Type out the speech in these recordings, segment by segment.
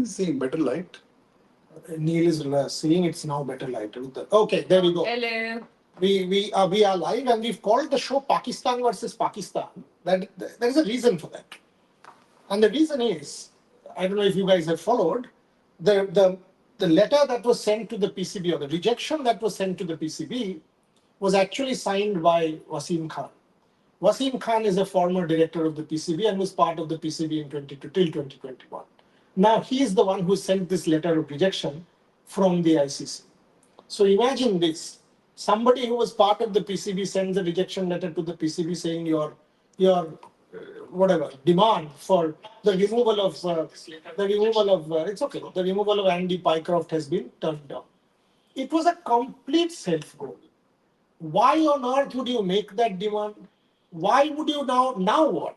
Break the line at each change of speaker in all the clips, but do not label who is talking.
is seeing better light.
Neil is seeing it's now better light. Okay, there we go.
Hello.
We are live and we've called the show Pakistan versus Pakistan. There is a reason for that, and the reason is, I don't know if you guys have followed the letter that was sent to the PCB, or the rejection that was sent to the PCB, was actually signed by Wasim Khan. Wasim Khan is a former director of the PCB and was part of the PCB in till 2021. Now he is the one who sent this letter of rejection from the ICC. So imagine this: somebody who was part of the PCB sends a rejection letter to the PCB saying your whatever demand for the removal of it's okay, the removal of Andy Pycroft has been turned down. It was a complete self goal. Why on earth would you make that demand? Why would you now what?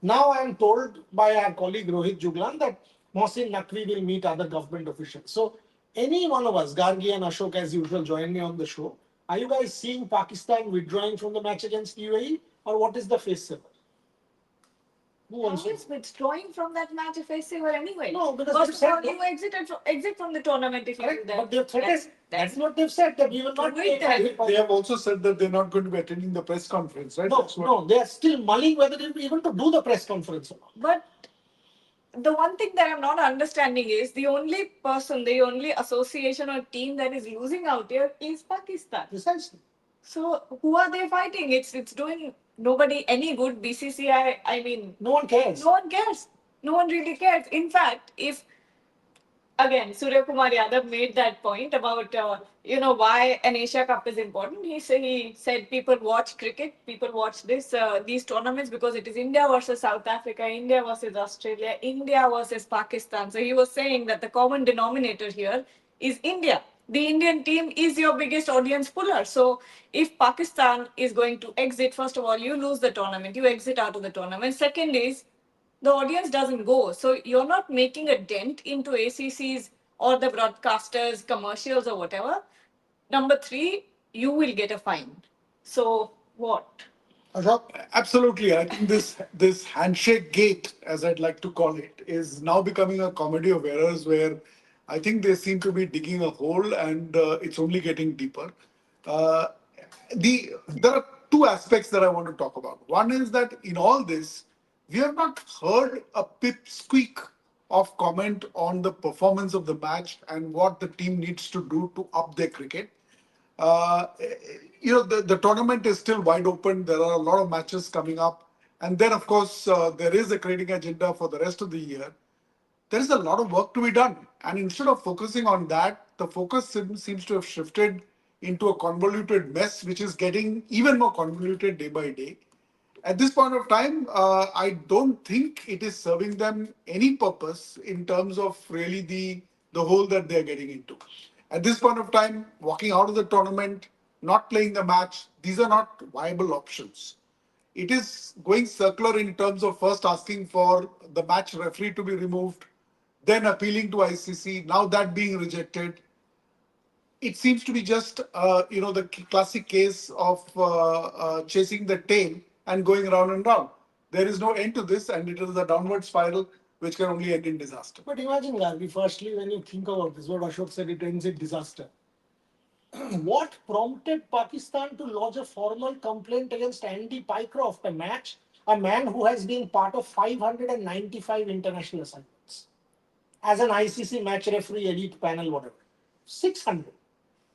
Now I am told by our colleague Rohit Juglan that Mohsin Naqvi will meet other government officials. So any one of us, Gargi and Ashok as usual, join me on the show. Are you guys seeing Pakistan withdrawing from the match against UAE, or what is the face saver? Who wants
How is withdrawing from that match a face saver anyway?
No, because
first
they've
of all,
said
you exit from the tournament if you do that.
but they've threatened. That's what they've said, that we will not
Wait,
They have also said that they're not going to be attending the press conference, right?
No, they are still mulling whether they'll be able to do the press conference or not.
But the one thing that I'm not understanding is the only person, the only association or team that is losing out here is Pakistan.
Precisely.
So who are they fighting? It's doing nobody any good. BCCI, I mean,
No one cares.
no one cares. No one really cares. In fact, if again, Surya Kumar Yadav made that point about why an Asia Cup is important. He said people watch cricket, people watch these tournaments because it is India versus South Africa, India versus Australia, India versus Pakistan. So he was saying that the common denominator here is India. The Indian team is your biggest audience puller. So if Pakistan is going to exit, first of all, you lose the tournament, you exit out of the tournament. Second is the audience doesn't go. So you're not making a dent into ACC's or the broadcasters' commercials or whatever. Number three, you will get a fine. So what?
Ashok?
Absolutely. I think this handshake gate, as I'd like to call it, is now becoming a comedy of errors where I think they seem to be digging a hole and it's only getting deeper. Uh, there are two aspects that I want to talk about. One is that in all this, we have not heard a pipsqueak of comment on the performance of the match and what the team needs to do to up their cricket. Uh, the tournament is still wide open. There are a lot of matches coming up. And then, of course, there is a creating agenda for the rest of the year. There is a lot of work to be done. And instead of focusing on that, the focus seems to have shifted into a convoluted mess, which is getting even more convoluted day by day. At this point of time, I don't think it is serving them any purpose in terms of really the hole that they're getting into. At this point of time, walking out of the tournament, not playing the match, these are not viable options. It is going circular in terms of first asking for the match referee to be removed, then appealing to ICC, now that being rejected. It seems to be just the classic case of chasing the tail and going round and round. There is no end to this, and it is a downward spiral which can only end in disaster.
But imagine, Gargi, firstly, when you think about this, what Ashok said, it ends in disaster. What prompted Pakistan to lodge a formal complaint against Andy Pycroft, a man who has been part of 595 international assignments as an ICC match referee, elite panel, whatever? 600.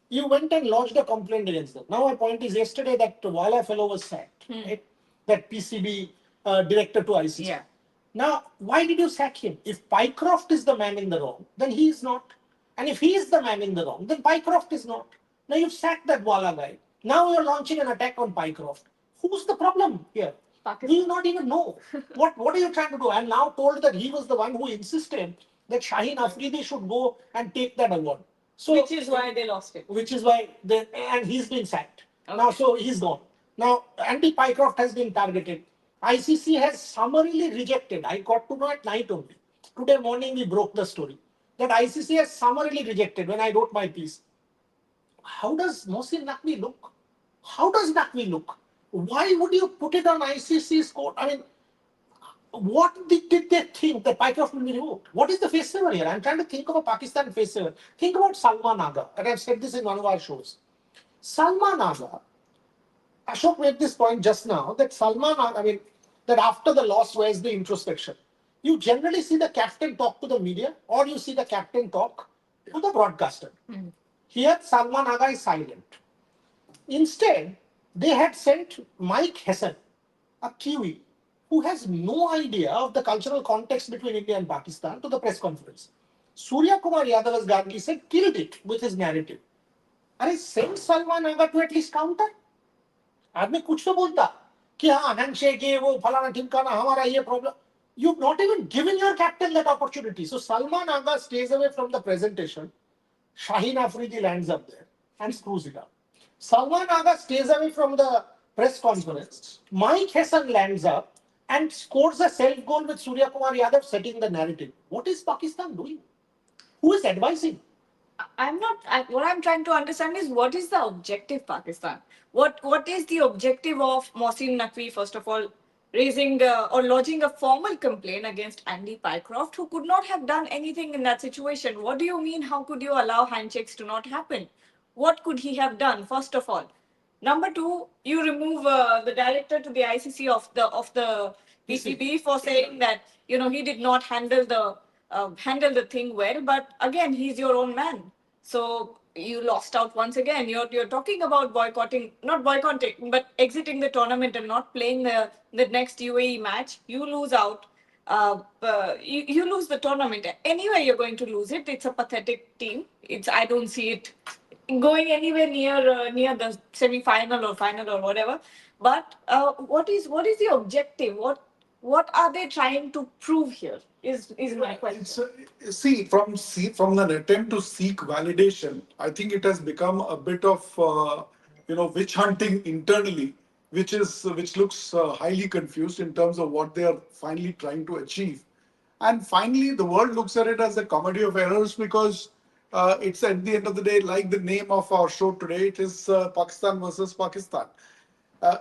You went and lodged a complaint against them. Now, my point is, yesterday that Wala fellow was sacked, right? That PCB director to ICC.
Yeah.
Now, why did you sack him? If Pycroft is the man in the wrong, then he is not. And if he is the man in the wrong, then Pycroft is not. Now, you've sacked that Wala guy. Now you're launching an attack on Pycroft. Who's the problem here?
Pakistan.
Do you not even know? What are you trying to do? I'm now told that he was the one who insisted that Shaheen Afridi should go and take that award. So,
Which is why they lost it.
Which is why and he's been sacked. Okay. Now, so he's gone. Now, Andy Pycroft has been targeted. ICC has summarily rejected. I got to know at night only. Today morning we broke the story that ICC has summarily rejected when I wrote my piece. How does Mohsin Naqvi look? How does Naqvi look? Why would you put it on ICC's court? I mean, what did they think that Pycroft will be removed? What is the face saver here? I'm trying to think of a Pakistan face saver. Think about Salman Aga, and I've said this in one of our shows. Salman Aga, Ashok made this point just now that that after the loss, where's the introspection? You generally see the captain talk to the media, or you see the captain talk to the broadcaster. Here, Salman Aga is silent. Instead, they had sent Mike Hesson, a Kiwi, who has no idea of the cultural context between India and Pakistan, to the press conference. Surya Kumar Yadav, as Gandhi said, killed it with his narrative. अरे send Salman Aga to at least counter. आदमी कुछ तो बोलता कि हाँ handshake ये वो फलाना ठिमकाना हमारा ये problem. You've not even given your captain that opportunity. So Salman Aga stays away from the presentation. Shaheen Afridi lands up there and screws it up. Salman Aga stays away from the press conference. Mike Hesson lands up and scores a self goal with Surya Kumar Yadav setting the narrative. What is Pakistan doing? Who is advising?
What I'm trying to understand is what is the objective, Pakistan? What is the objective of Mohsin Naqvi, first of all, raising or lodging a formal complaint against Andy Pycroft, who could not have done anything in that situation? What do you mean? How could you allow handshakes to not happen? What could he have done, first of all? Number two, you remove the director to the ICC of the PCB for saying that he did not handle the thing well. But again, he's your own man, so you lost out once again. You're talking about not boycotting, but exiting the tournament and not playing the next UAE match. You lose out. You lose the tournament. Anyway, you're going to lose it. It's a pathetic team. I don't see it going anywhere near the semi-final or final or whatever. But what is the objective? What are they trying to prove here? Is my question.
See, from an attempt to seek validation, I think it has become a bit of witch hunting internally, which looks highly confused in terms of what they are finally trying to achieve. And finally, the world looks at it as a comedy of errors because it's at the end of the day, like the name of our show today, it is Pakistan versus Pakistan.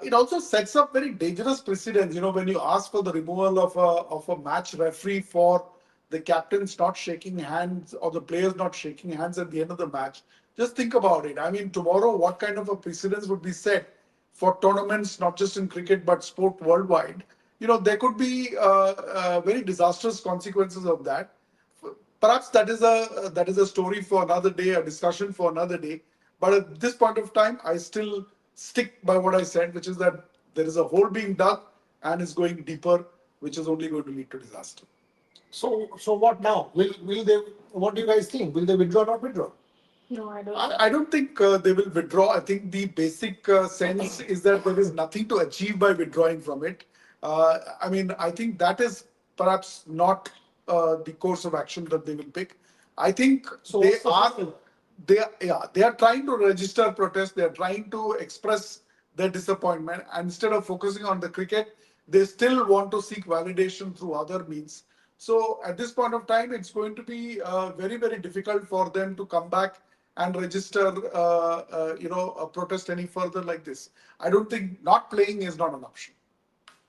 It also sets up very dangerous precedents. When you ask for the removal of a match referee for the captains not shaking hands or the players not shaking hands at the end of the match, just think about it. I mean, tomorrow, what kind of a precedence would be set for tournaments, not just in cricket, but sport worldwide? There could be very disastrous consequences of that. Perhaps that is a story for another day, a discussion for another day. But at this point of time, I still stick by what I said, which is that there is a hole being dug and it's going deeper, which is only going to lead to disaster.
So what now? Will they? What do you guys think? Will they withdraw or not withdraw?
No, I don't.
I don't think they will withdraw. I think the basic sense is that there is nothing to achieve by withdrawing from it. I think that is perhaps not the course of action that they will pick. I think they are trying to register protest. They are trying to express their disappointment. And instead of focusing on the cricket, they still want to seek validation through other means. So at this point of time, it's going to be very, very difficult for them to come back and register, a protest any further like this. I don't think not playing is not an option.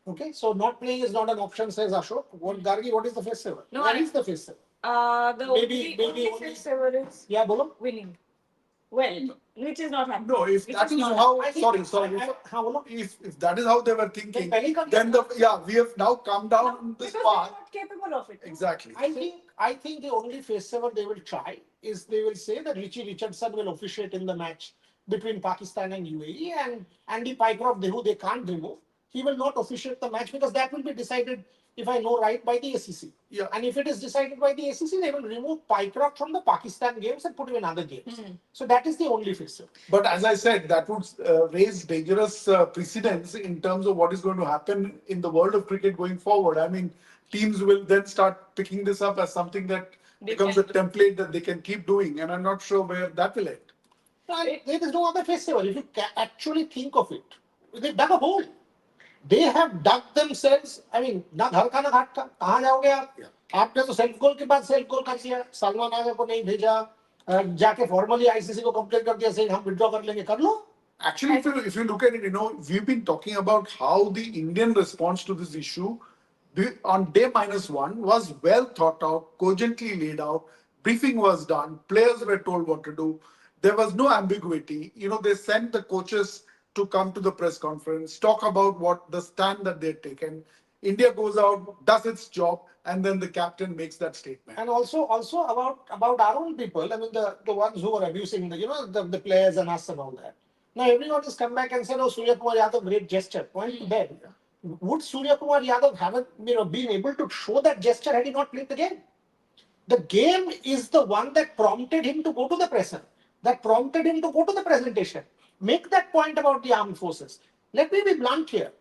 Okay, so not playing is not an option, says Ashok. Gargi, what is the face saver?
No,
Where is the face saver?
The only face saver is
Yeah, bolo.
winning. Well, which is not happening.
No, if that is how, if that is how they were thinking, then we have now come down this
because
path.
they're not capable of it.
Exactly.
I think the only face saver they will try is they will say that Richie Richardson will officiate in the match between Pakistan and UAE, and Andy Pycroft, who they can't remove, he will not officiate the match because that will be decided, if I know right, by the ACC.
Yeah.
And if it is decided by the ACC, they will remove Pycroft from the Pakistan games and put him in other games. So that is the only face saver.
But as I said, that would raise dangerous precedents in terms of what is going to happen in the world of cricket going forward. I mean, teams will then start picking this up as something that becomes a template that they can keep doing. And I'm not sure where that will end.
There is no other face saver. If you actually think of it, they dug a hole. They have dug themselves. I mean, ना घर का ना घाट का. कहाँ जाओगे आप? आपने तो self goal के बाद self goal कर दिया. सलमान आगा को नहीं भेजा. जाके formally ICC को complain कर दिया, saying हम withdraw कर लेंगे. कर लो.
Actually, if you look at it, we've been talking about how the Indian response to this issue on day -1 was well thought out, cogently laid out. Briefing was done. Players were told what to do. There was no ambiguity. They sent the coaches to come to the press conference, talk about what the stand that they've taken. India goes out, does its job, and then the captain makes that statement.
And also about our own people. I mean, the ones who are abusing the players and us and all that. Now everyone has come back and said, "Oh, Surya Kumar Yadav, great gesture." Point to them. Would Surya Kumar Yadav haven't been able to show that gesture had he not played the game? The game is the one that prompted him to go to the presser, that prompted him to go to the presentation. Make that point about the armed forces. Let me be blunt here.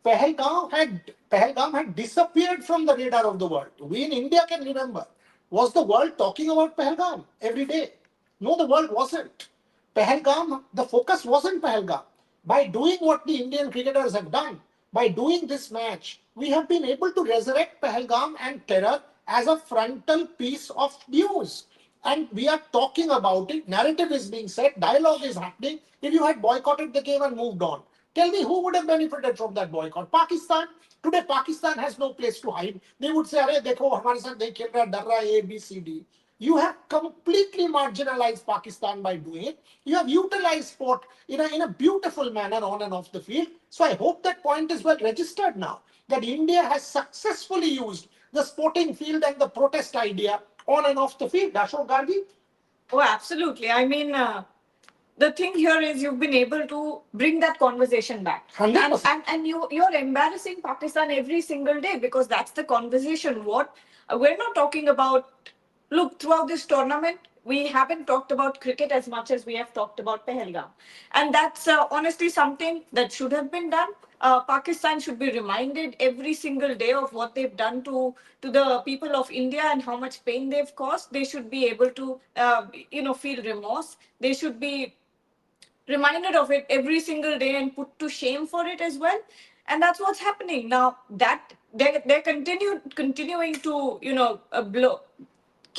Pahalgam had disappeared from the radar of the world. We in India can remember. Was the world talking about Pahalgam every day? No, the world wasn't. Pahalgam, the focus wasn't Pahalgam. By doing what the Indian cricketers have done, by doing this match, we have been able to resurrect Pahalgam and terror as a frontal piece of news. And we are talking about it. Narrative is being set. Dialogue is happening. If you had boycotted the game and moved on, tell me who would have benefited from that boycott? Pakistan. Today, Pakistan has no place to hide. They would say, "Arey, dekho, hamare saath nahi khel raha, dar raha hai, A, B, C, D." You have completely marginalized Pakistan by doing it. You have utilized sport in a beautiful manner on and off the field. So I hope that point is well registered now, that India has successfully used the sporting field and the protest idea on and off the field. Ashok Gargi?
Oh, absolutely. I mean, the thing here is you've been able to bring that conversation back.
100%.
And you're embarrassing Pakistan every single day because that's the conversation. We're not talking about, look, throughout this tournament, we haven't talked about cricket as much as we have talked about Pahalgam. And that's honestly something that should have been done. Pakistan should be reminded every single day of what they've done to the people of India and how much pain they've caused. They should be able to, feel remorse. They should be reminded of it every single day and put to shame for it as well. And that's what's happening now. That they're continuing to blow.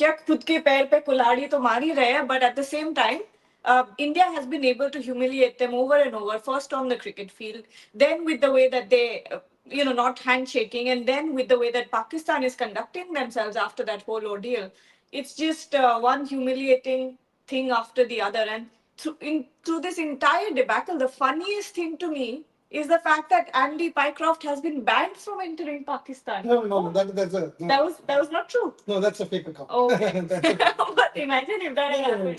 क्या खुद के पैर पे कुल्हाड़ी तो मार ही रहे हैं, but at the same time, India has been able to humiliate them over and over. First on the cricket field, then with the way that they, not handshaking, and then with the way that Pakistan is conducting themselves after that whole ordeal. It's just one humiliating thing after the other. And through this entire debacle, the funniest thing to me is the fact that Andy Pycroft has been banned from entering Pakistan.
No,
That was not true.
No, that's a fake account.
Oh, okay. But imagine if that had happened.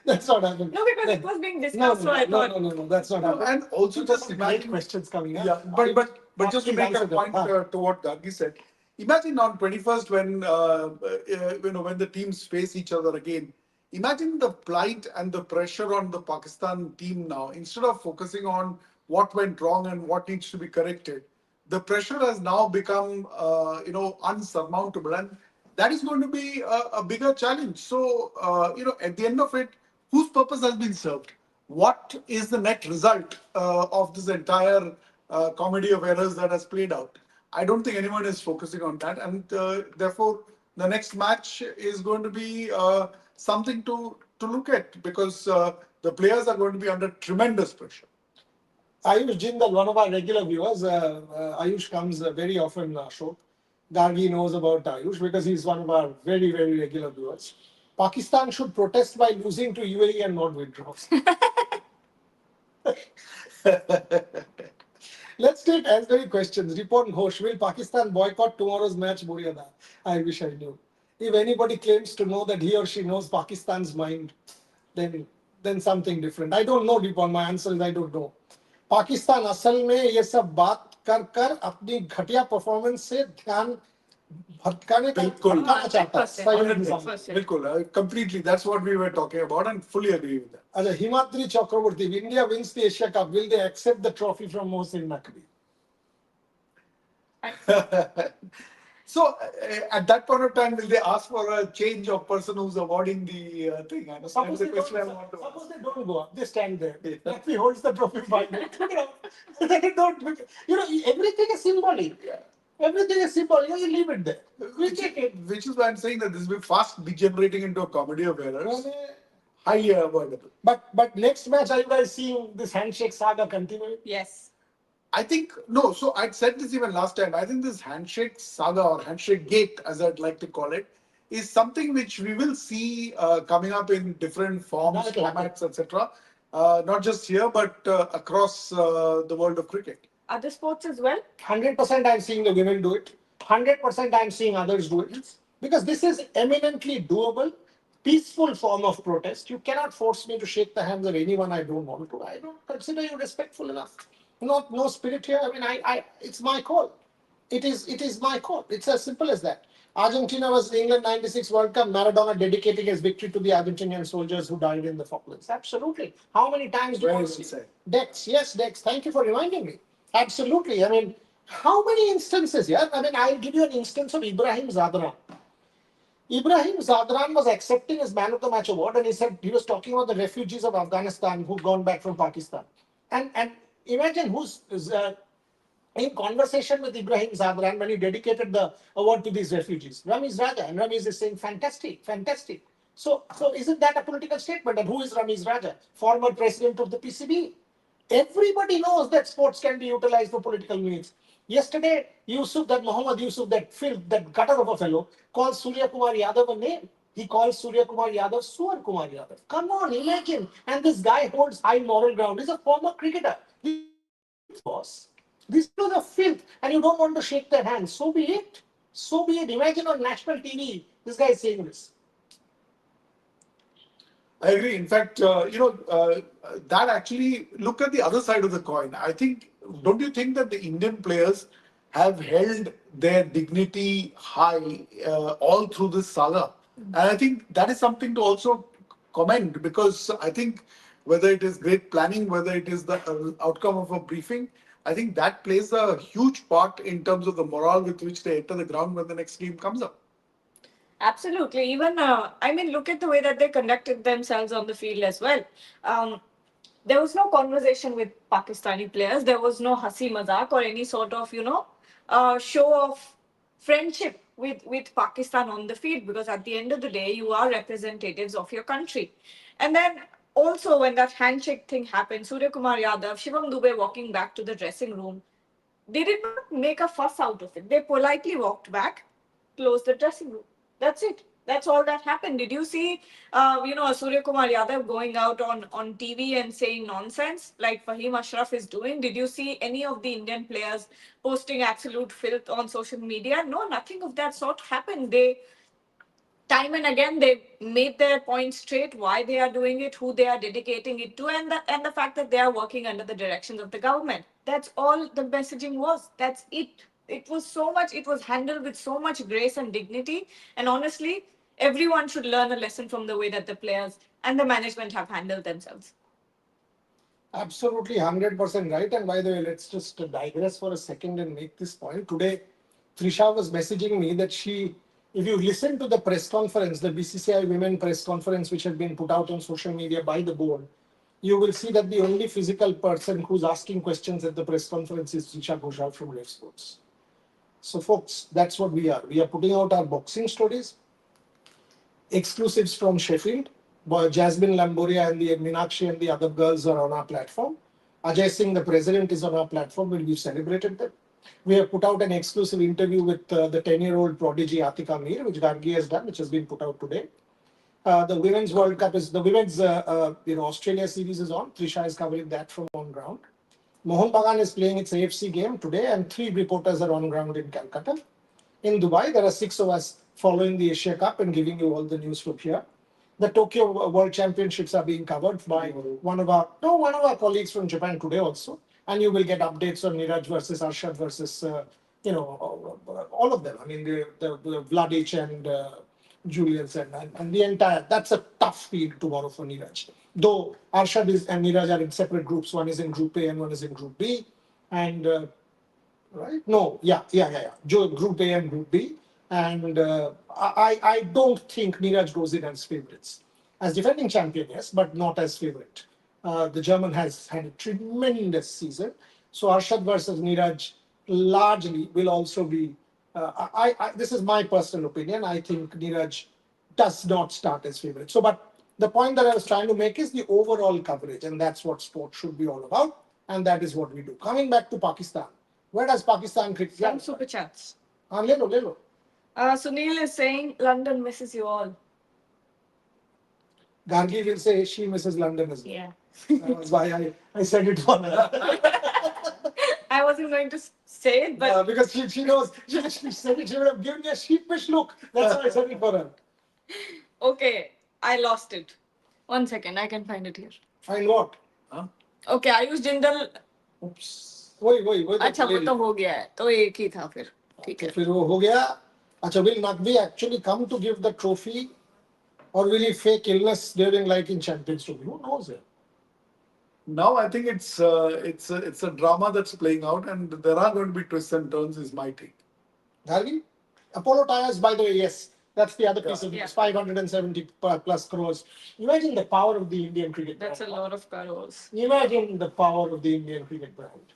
That's not happened.
No, because it was being discussed, so I thought.
No, that's not happened.
And also just
Great
imagine
questions coming up.
Yeah, but just to make a point to what Gargi said, imagine on 21st when the teams face each other again. Imagine the plight and the pressure on the Pakistan team now. Instead of focusing on what went wrong and what needs to be corrected, the pressure has now become unsurmountable, and that is going to be a bigger challenge. So at the end of it, whose purpose has been served? What is the net result of this entire comedy of errors that has played out? I don't think anyone is focusing on that, and therefore the next match is going to be something to look at, because the players are going to be under tremendous pressure.
Ayush Jindal, one of our regular viewers, Ayush comes very often, Ashok. Gargi knows about Ayush because he's one of our very, very regular viewers. Pakistan should protest by losing to UAE and not withdraw. Let's take as many questions. Ripon Ghosh, will Pakistan boycott tomorrow's match? Buriada. I wish I knew. If anybody claims to know that he or she knows Pakistan's mind, then something different. I don't know, Ripon. My answer is I don't know. Pakistan असल में ये सब बात कर अपनी घटिया performance से ध्यान भटकाने का भटकाना चाहता है.
बिल्कुल, completely. That's what we were talking about, and fully agree with that.
अच्छा, हिमाद्री चक्रवर्ती, if India wins the Asia Cup, will they accept the trophy from Mohsin Naqvi?
So at that point of time, will they ask for a change of person who's awarding the thing? I
Suppose they don't go up, they stand there. Naqvi holds the trophy by they don't. Everything is symbolic.
Yeah.
Everything is symbolic. You leave it there.
Which is why I'm saying that this will fast degenerating into a comedy of errors. Highly avoidable.
But next match, are you guys seeing this handshake saga continue?
Yes.
I think, no, so I'd said this even last time. I think this handshake saga or handshake gate, as I'd like to call it, is something which we will see coming up in different forms, formats, etc. Not just here, but across the world of cricket.
Other sports as well?
100% I'm seeing the women do it. 100% I'm seeing others do it. Because this is eminently doable, peaceful form of protest. You cannot force me to shake the hands of anyone I don't want to. I don't consider you respectful enough. No spirit here. I mean, it's my call. It is my call. It's as simple as that. Argentina was England 96 World Cup, Maradona dedicating his victory to the Argentinian soldiers who died in the Falklands. Absolutely. How many times do you see? Dex, yes, Dex, thank you for reminding me. Absolutely. I mean, how many instances, yeah? I mean, I'll give you an instance of Ibrahim Zadran. Ibrahim Zadran was accepting his Man of the Match award, and he said he was talking about the refugees of Afghanistan who've gone back from Pakistan. And imagine who's in conversation with Ibrahim Zadran when he dedicated the award to these refugees. Ramiz Raja, and Ramiz is saying, fantastic, fantastic. So isn't that a political statement? And who is Ramiz Raja? Former president of the PCB. Everybody knows that sports can be utilized for political means. Yesterday, Mohammed Yusuf, that filth, that gutter of a fellow, called Surya Kumar Yadav a name. He calls Surya Kumar Yadav Suar Kumar Yadav. Come on, imagine. And this guy holds high moral ground. He's a former cricketer. Boss. These people are filth, and you don't want to shake their hands. So be it. So be it. Imagine on national TV, this guy is saying this.
I agree. In fact, that actually, look at the other side of the coin. I think, don't you think that the Indian players have held their dignity high all through this saga? And I think that is something to also commend, because I think whether it is great planning, whether it is the outcome of a briefing, I think that plays a huge part in terms of the morale with which they enter the ground when the next team comes up.
Absolutely. Even, I mean, look at the way that they conducted themselves on the field as well. There was no conversation with Pakistani players. There was no hasi mazak or any sort of, show of friendship with Pakistan on the field, because at the end of the day, you are representatives of your country. And then also when that handshake thing happened, Surya Kumar Yadav, Shivam Dubey walking back to the dressing room, they did not make a fuss out of it. They politely walked back, closed the dressing room. That's it. That's all that happened. Did you see, Surya Kumar Yadav going out on TV and saying nonsense like Fahim Ashraf is doing? Did you see any of the Indian players posting absolute filth on social media? No, nothing of that sort happened. They, time and again, they made their point straight, why they are doing it, who they are dedicating it to, and the fact that they are working under the directions of the government. That's all the messaging was. That's it. It was so much, it was handled with so much grace and dignity. And honestly, everyone should learn a lesson from the way that the players and the management have handled themselves.
Absolutely 100% right. And by the way, let's just digress for a second and make this point. Today, Trisha was messaging me that if you listen to the press conference, the BCCI women press conference, which had been put out on social media by the board, you will see that the only physical person who's asking questions at the press conference is Trisha Ghoshal from Rev Sports. So folks, that's what we are. We are putting out our boxing stories, exclusives from Sheffield. Jasmine Lamboria and the Meenakshi and the other girls are on our platform. Ajay Singh, the president, is on our platform. We've celebrated them. We have put out an exclusive interview with the 10-year-old prodigy Atika Mir, which Gargi has done, which has been put out today. The Women's World Cup is the Women's Australia series is on. Trisha is covering that from on ground. Mohun Bagan is playing its AFC game today, and 3 reporters are on ground in Calcutta. In Dubai, there are 6 of us following the Asia Cup and giving you all the news from here. The Tokyo World Championships are being covered by one of our colleagues from Japan today also, and you will get updates on Niraj versus Arshad versus all of them. I mean the Vladic and Julius and the entire. That's a tough field tomorrow for Niraj. Though Arshad and Niraj are in separate groups. One is in Group A and one is in Group B, and right? No, yeah. Group A and Group B. And I don't think Niraj goes in as favorites. As defending champion, yes, but not as favorite. The German has had a tremendous season. So Arshad versus Niraj largely will also be, this is my personal opinion. I think Niraj does not start as favorite. So, but the point that I was trying to make is the overall coverage, and that's what sport should be all about. and that is what we do. Coming back to Pakistan, where does Pakistan cricket?
Some super chats.
Lelo.
Sunil is saying London misses you all.
Gargi will say she misses London as well.
Yeah.
That's why I said it for her.
I wasn't going to say it, but
Because she knows, she said it, she would have given me a sheepish look. That's why I said it for her.
okay, I lost it. 1 second, I can find it here.
Find what?
Huh?
Okay, Ayush Jindal.
Oops. वही
अच्छा वो तो हो गया है तो एक ही था फिर ठीक
तो
है
फिर वो हो गया अच्छा will Naqvi actually come to give the trophy or will he fake illness during like in Champions Trophy? Who knows it?
Now I think it's a drama that's playing out, and there are going to be twists and turns. Is my take.
Gargi? Apollo Tyres, by the way, yes. That's the other piece of
Yeah.
news. 570 plus crores. Imagine the power of the Indian cricket
that's a
brand.
lot of crores
Imagine the power of the Indian cricket brand.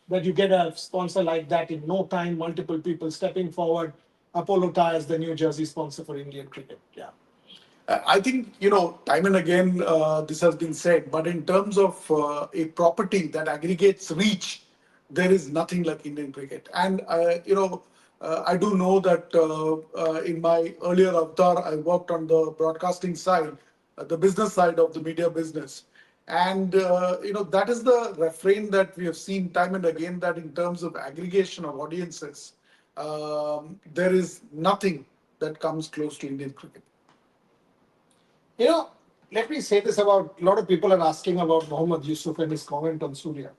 That you get a sponsor like that in no time, multiple people stepping forward. Apollo Tyres, the New Jersey sponsor for Indian cricket. Yeah.
I think, time and again, this has been said, but in terms of a property that aggregates reach, there is nothing like Indian cricket. And, I do know that in my earlier avatar, I worked on the broadcasting side, the business side of the media business. And, that is the refrain that we have seen time and again, that in terms of aggregation of audiences, there is nothing that comes close to Indian cricket.
Let me say this about a lot of people are asking about Mohammad Yusuf and his comment on Surya.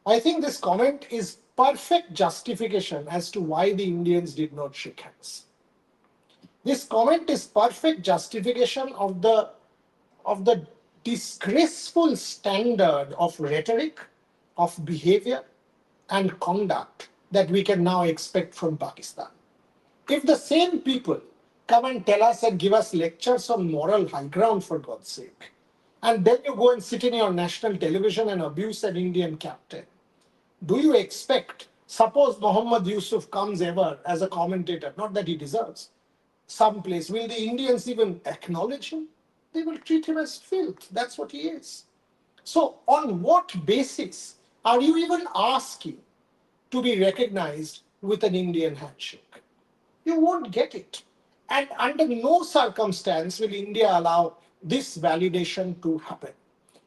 I think this comment is perfect justification as to why the Indians did not shake hands. This comment is perfect justification of the disgraceful standard of rhetoric, of behavior, and conduct that we can now expect from Pakistan. If the same people come and tell us and give us lectures on moral high ground, for God's sake, and then you go and sit in your national television and abuse an Indian captain, do you expect, suppose Mohammad Yusuf comes ever as a commentator, not that he deserves, someplace, will the Indians even acknowledge him? They will treat him as filth. That's what he is. So, on what basis are you even asking to be recognized with an Indian handshake? You won't get it. And under no circumstance will India allow this validation to happen.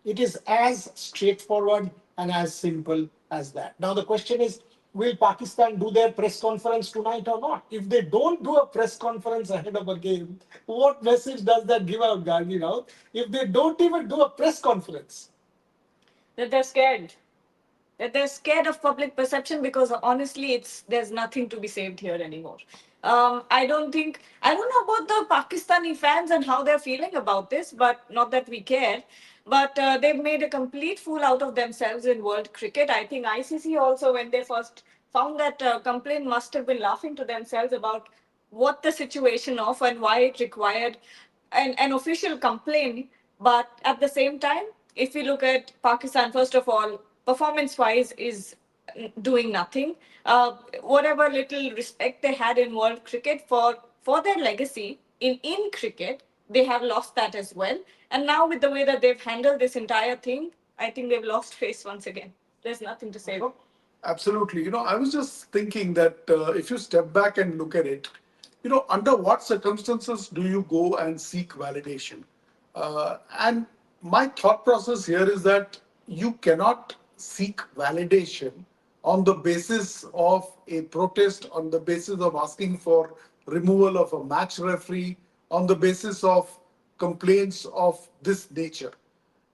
It is as straightforward and as simple as that. Now, the question is, will Pakistan do their press conference tonight or not? If they don't do a press conference ahead of a game, what message does that give out, Gargi Rao? If they don't even do a press conference,
that they're scared of public perception because honestly there's nothing to be saved here anymore. I don't know about the Pakistani fans and how they're feeling about this, but not that we care. But they've made a complete fool out of themselves in world cricket. I think ICC also, when they first found that complaint, must have been laughing to themselves about what the situation of and why it required an official complaint. But at the same time, if we look at Pakistan, first of all, performance-wise, is doing nothing. Whatever little respect they had in world cricket for their legacy in cricket, they have lost that as well. And now with the way that they've handled this entire thing, I think they've lost face once again. There's nothing to say.
Absolutely. I was just thinking that if you step back and look at it, under what circumstances do you go and seek validation? And my thought process here is that you cannot seek validation on the basis of a protest, on the basis of asking for removal of a match referee, on the basis of complaints of this nature.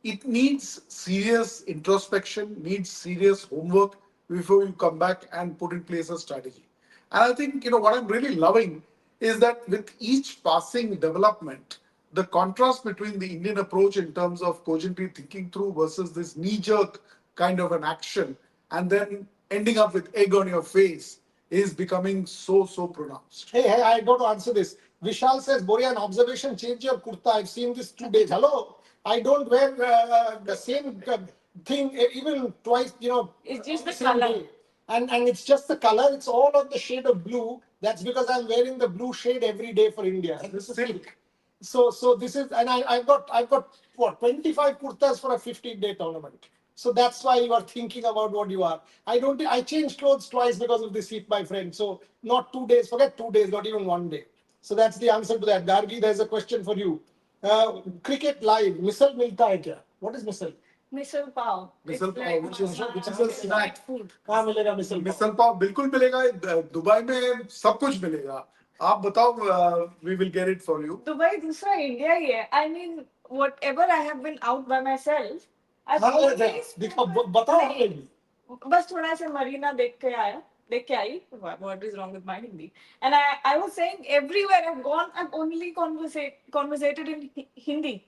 It needs serious introspection, needs serious homework before you come back and put in place a strategy. And I think, what I'm really loving is that with each passing development, the contrast between the Indian approach in terms of cogently thinking through versus this knee-jerk kind of an action, and then ending up with egg on your face, is becoming so pronounced.
Hey, I got to answer this. Vishal says, Boria, an observation, change your kurta. I've seen this 2 days. Hello, I don't wear the same thing even twice,
It's just the
same
color.
day. And it's just the color. It's all on the shade of blue. That's because I'm wearing the blue shade every day for India. And this is silk. So this is, and I've got what, 25 kurtas for a 15-day tournament. So that's why you are thinking about what you are. I changed clothes twice because of this heat, my friend. So not 2 days, forget 2 days, not even 1 day. So that's the answer to that. Gargi, there's a question for you. Cricket live, misal milta hai kya? What is misal?
Misal pav.
Misal
It's
pav,
like
which is a snack.
food.
कहाँ मिलेगा मिसल पाव?
मिसल पाव बिल्कुल मिलेगा, Dubai में सब कुछ मिलेगा. आप बताओ, we will get it for you.
Dubai दूसरा India ही है. I mean, whatever I have been out by myself, I've
हाँ
always
दिखा बताओ हमें भी.
बस थोड़ा सा मरीना देख के आई. What is wrong with my Hindi? And I was saying everywhere I've gone, I've only conversated in Hindi.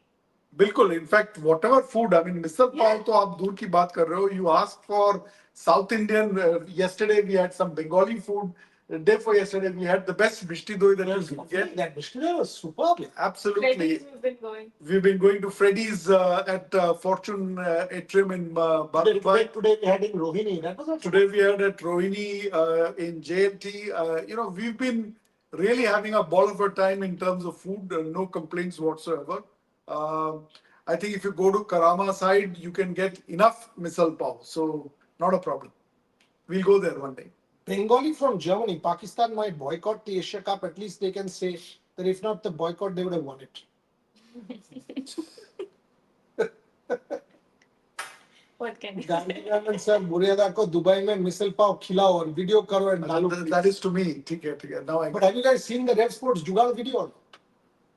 बिल्कुल. In fact whatever food, I mean misal pav तो आप दूर की बात कर रहे हो. You ask for South Indian. yesterday we had some Bengali food. The day for yesterday we had the best mishti doi that you can get.
That Mishti was superb.
Absolutely.
Freddy's we've been going.
We've been going to Freddy's at Fortune Atrium in Dubai.
Today we had in Rohini. That was also
Today we had at Rohini in JLT. We've been really having a ball of a time in terms of food. No complaints whatsoever. I think if you go to Karama side, you can get enough misal pav. So not a problem. We'll go there one day.
Bengali from Germany. Pakistan might boycott the Asia Cup. At least they can say that if not the boycott, they would have won it.
What can you
Gandhi
say?
Government sir, बुरेदा को Dubai में मिसल पाव खिलाओ और video करो and डालो.
That is to me. ठीक है. Now I
But have you guys seen the Rev Sports Jugaad video?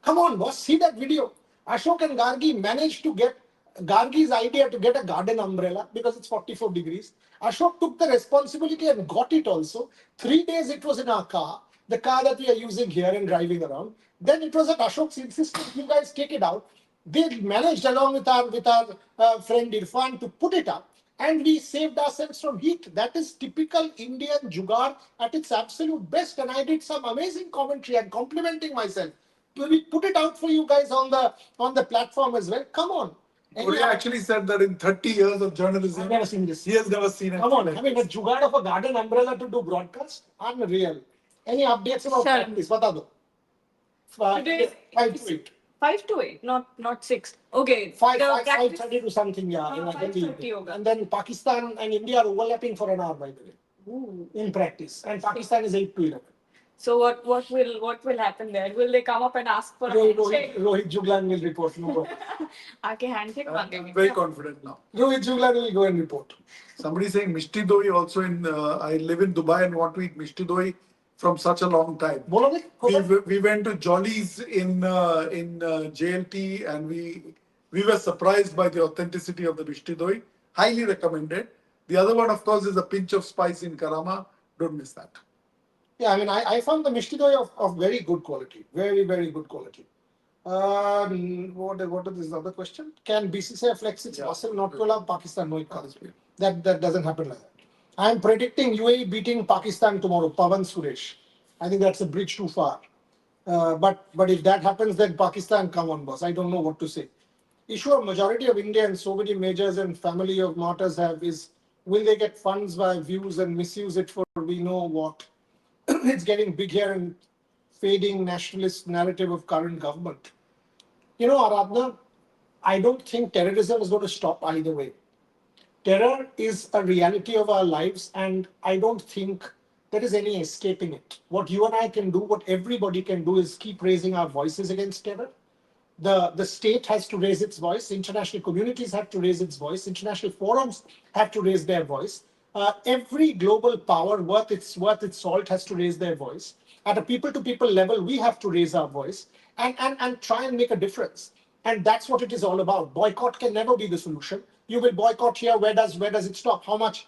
Come on, boss, see that video. Ashok and Gargi managed to get Gargi's idea to get a garden umbrella because it's 44 degrees. Ashok took the responsibility and got it also. 3 days it was in our car, the car that we are using here and driving around. Then it was at Ashok's insistence, you guys take it out. They managed along with our friend Irfan to put it up. And we saved ourselves from heat. That is typical Indian jugaad at its absolute best. And I did some amazing commentary and complimenting myself. We put it out for you guys on the platform as well. Come on.
Korea actually said that in 30 years of journalism,
I've never seen this.
he has never seen it.
Come on. I mean, a jugaad of a garden umbrella to do broadcast? Unreal. Any updates about
Sure.
practice? Bata do.
Today,
5 to 8.
5 to 8, not 6. Okay.
5:30 to something, yeah.
No, 5:30 hoga.
And then Pakistan and India are overlapping for an hour, by the way,
Ooh.
in practice. And Pakistan is 8 to 11.
So what will happen there? Will they come up and ask for a handshake?
Rohit Juglan will report. No problem.
आके handshake
I'm
मांगेंगे.
very confident now.
Rohit Juglan will go and report.
Somebody saying Mishti Doi also in. I live in Dubai and want to eat Mishti Doi from such a long time.
बोलोगे?
We went to Jolly's in JLT and we were surprised by the authenticity of the Mishti Doi. Highly recommended. The other one, of course, is a pinch of spice in Karama. Don't miss that.
Yeah, I mean, I found the Mishti Doi of very good quality. Very, very good quality. What is this other question? Can BCCI flex its muscle not to allow Pakistan? No, it can't. That doesn't happen like that. I'm predicting UAE beating Pakistan tomorrow. Pavan Suresh. I think that's a bridge too far. But if that happens, then Pakistan, come on, boss. I don't know what to say. Issue of majority of India and so many majors and family of martyrs have is, will they get funds by views and misuse it for we know what? It's getting big here and fading nationalist narrative of current government. Aradhana, I don't think terrorism is going to stop either way. Terror is a reality of our lives, and I don't think there is any escaping it. What you and I can do, what everybody can do, is keep raising our voices against terror. The state has to raise its voice. International communities have to raise its voice. International forums have to raise their voice. Every global power worth its salt has to raise their voice. At a people-to-people level, we have to raise our voice and try and make a difference. And that's what it is all about. Boycott can never be the solution. You will boycott here. Where does it stop? How much?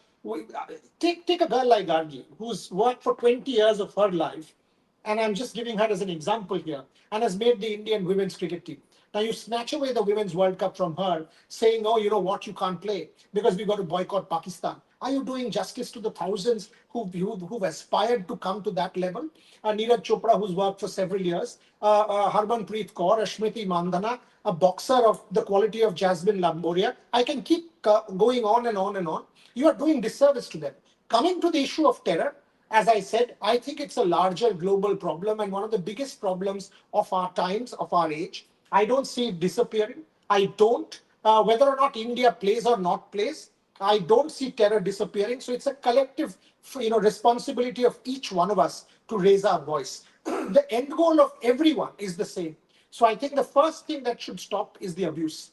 Take a girl like Gargi, who's worked for 20 years of her life, and I'm just giving her as an example here, and has made the Indian women's cricket team. Now you snatch away the Women's World Cup from her, saying, oh, you know what, you can't play because we got to boycott Pakistan. Are you doing justice to the thousands who've aspired to come to that level? Neeraj Chopra, who's worked for several years, Harmanpreet Kaur, Ashmiti Mandana, a boxer of the quality of Jasmine Lamboria. I can keep going on and on and on. You are doing disservice to them. Coming to the issue of terror, as I said, I think it's a larger global problem and one of the biggest problems of our times, of our age. I don't see it disappearing. I don't. whether or not India plays or not plays, I don't see terror disappearing. So it's a collective, responsibility of each one of us to raise our voice. The end goal of everyone is the same. So I think the first thing that should stop is the abuse.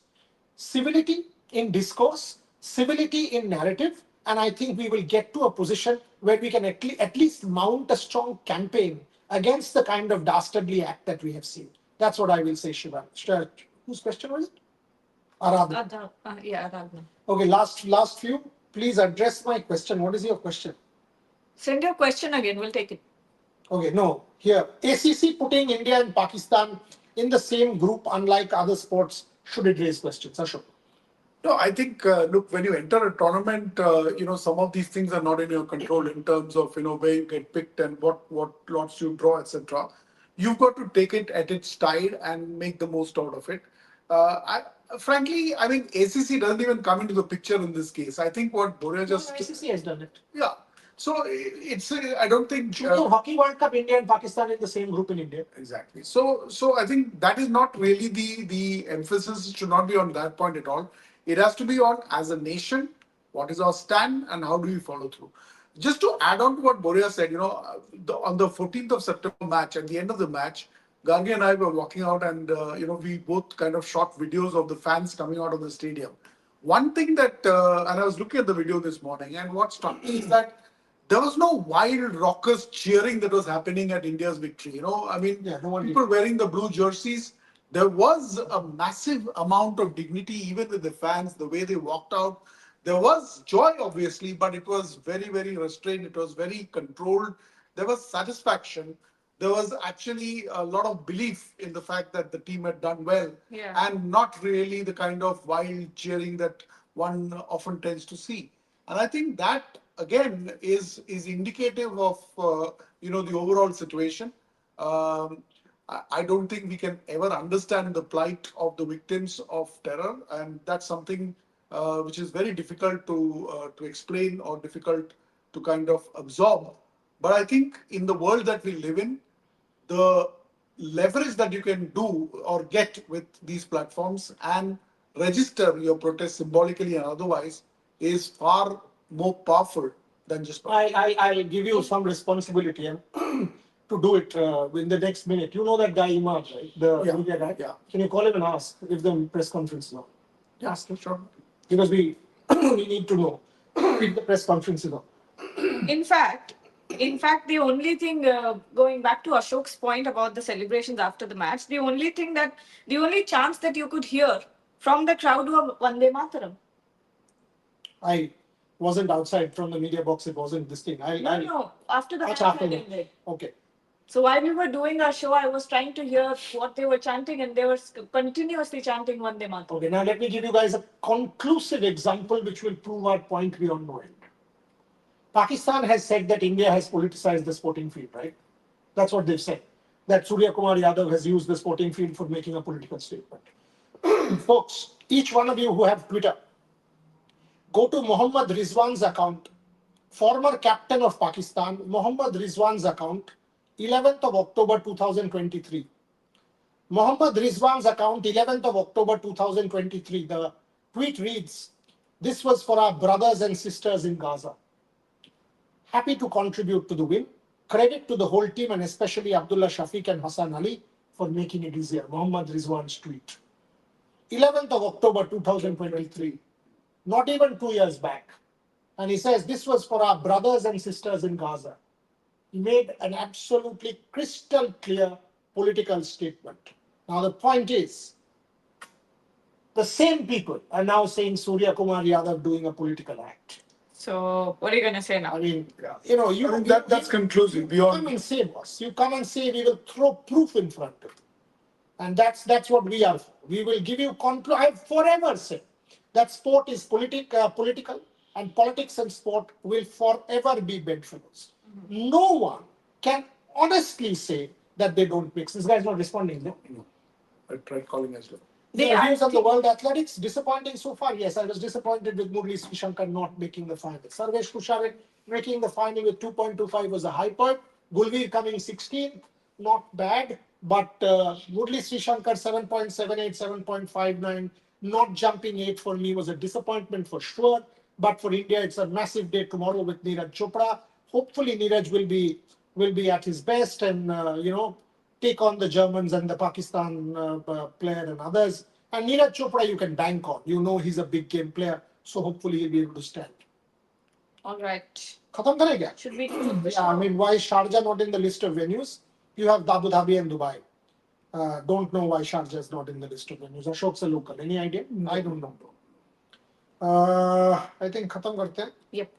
Civility in discourse, civility in narrative, and I think we will get to a position where we can at least mount a strong campaign against the kind of dastardly act that we have seen. That's what I will say, Shiva. Whose question was it? Aradhana.
Yeah, Aradhana.
Okay, last few. Please address my question. What is your question?
Send your question again, we'll take it.
Okay, no. Here, ACC putting India and Pakistan in the same group, unlike other sports, should it raise questions? Ashok.
No, I think, look, when you enter a tournament, some of these things are not in your control in terms of, where you get picked and what lots you draw, etc. You've got to take it at its tide and make the most out of it. Frankly, I mean, ACC doesn't even come into the picture in this case. I think what Boria just...
ACC has done it.
Yeah. So it's, I don't think...
Hockey World Cup, India and Pakistan in the same group in India.
Exactly. So I think that is not really the emphasis. It should not be on that point at all. It has to be on, as a nation, what is our stand and how do we follow through. Just to add on to what Boria said, on the 14th of September match, at the end of the match, Gargi and I were walking out and, we both kind of shot videos of the fans coming out of the stadium. One thing that, and I was looking at the video this morning, and what struck me is that there was no wild raucous cheering that was happening at India's victory. People wearing the blue jerseys. There was a massive amount of dignity, even with the fans, the way they walked out. There was joy, obviously, but it was very, very restrained. It was very controlled. There was satisfaction. There was actually a lot of belief in the fact that the team had done well, and not really the kind of wild cheering that one often tends to see. And I think that, again, is indicative of, the overall situation. I don't think we can ever understand the plight of the victims of terror, and that's something which is very difficult to explain or difficult to kind of absorb. But I think in the world that we live in, the leverage that you can do or get with these platforms and register your protest symbolically and otherwise is far more powerful than just...
I'll give you some responsibility to do it in the next minute. You know that guy Imad, right? The media guy?
Yeah.
Can you call him and ask if the press conference now?
Yeah, sure.
Because we need to know if the press conference is on.
In fact, the only thing, going back to Ashok's point about the celebrations after the match, the only chants that you could hear from the crowd were Vande Mataram.
I wasn't outside from the media box. It wasn't this thing.
No. After the match, ended.
Okay.
So while we were doing our show, I was trying to hear what they were chanting, and they were continuously chanting Vande Mataram.
Okay, now let me give you guys a conclusive example which will prove our point beyond no end. Pakistan has said that India has politicized the sporting field, right? That's what they've said. That Surya Kumar Yadav has used the sporting field for making a political statement. Folks, each one of you who have Twitter, go to Mohammad Rizwan's account, former captain of Pakistan, Mohammad Rizwan's account, 11th of October 2023. Mohammad Rizwan's account, 11th of October 2023. The tweet reads, "This was for our brothers and sisters in Gaza. Happy to contribute to the win. Credit to the whole team and especially Abdullah Shafiq and Hassan Ali for making it easier." Mohammad Rizwan's tweet. 11th of October 2023. Not even 2 years back. And he says, "This was for our brothers and sisters in Gaza." He made an absolutely crystal clear political statement. Now the point is, the same people are now saying Surya Kumar Yadav doing a political act.
So what are you going to say now?
I mean,
that's conclusive.
You come and say, boss. You come and say, we will throw proof in front of you. And that's what we are for. We will give you I've forever said that sport is political, and politics and sport will forever be bedfellows. Mm-hmm. No one can honestly say that they don't mix. This guy's not responding. No.
I tried calling as well.
The views on the world athletics, disappointing so far. Yes, I was disappointed with Murli Srishankar not making the final. Sarvesh Kusharik making the final with 2.25 was a high point. Gulveer coming 16th, not bad. But Murli Srishankar 7.78, 7.59, Not jumping 8 for me was a disappointment for sure. But for India, it's a massive day tomorrow with Neeraj Chopra. Hopefully, Neeraj will be at his best and take on the Germans and the Pakistan player and others. And Neeraj Chopra, you can bank on. You know he's a big game player, so hopefully he'll be able to stand.
All right.
खत्म करें क्या?
Should we close the
Yeah, I
show?
mean, why is Sharjah not in the list of venues? You have Abu Dhabi and Dubai. Don't know why Sharjah is not in the list of venues. Ashok's a local. Any idea? I don't know. I think खत्म करते हैं.
Yep.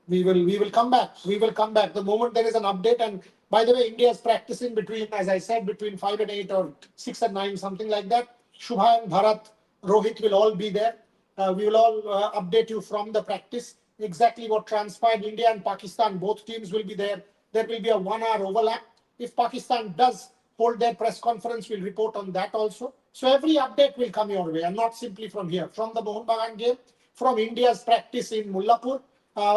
We will come back. We will come back the moment there is an update. And by the way, India is practicing between, as I said, between 5 and 8 or 6 and 9, something like that. Shubha and Bharat, Rohit will all be there. We will all update you from the practice exactly what transpired. India and Pakistan, both teams will be there. There will be a 1 hour overlap. If Pakistan does hold their press conference, we'll report on that also. So every update will come your way, and not simply from here, from the Mohun Bagan game, from India's practice in Mullapur,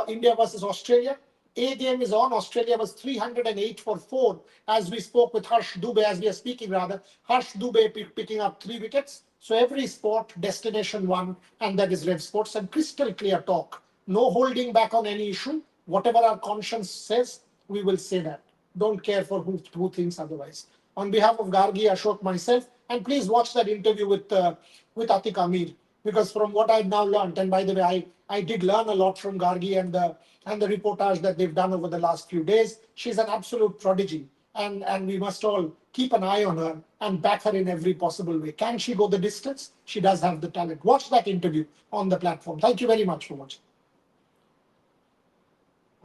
India versus Australia. A game is on. Australia was 308 for 4 as we spoke with Harsh Dubey, as we are speaking rather. Harsh Dubey picking up 3 wickets. So every sport, destination one, and that is Rev Sports, and crystal clear talk. No holding back on any issue. Whatever our conscience says, we will say that. Don't care for who thinks otherwise. On behalf of Gargi, Ashok, myself, and please watch that interview with Atik Amir, because from what I've now learned, and by the way, I did learn a lot from Gargi and the reportage that they've done over the last few days. She's an absolute prodigy, and we must all keep an eye on her and back her in every possible way. Can she go the distance? She does have the talent. Watch that interview on the platform. Thank you very much for watching.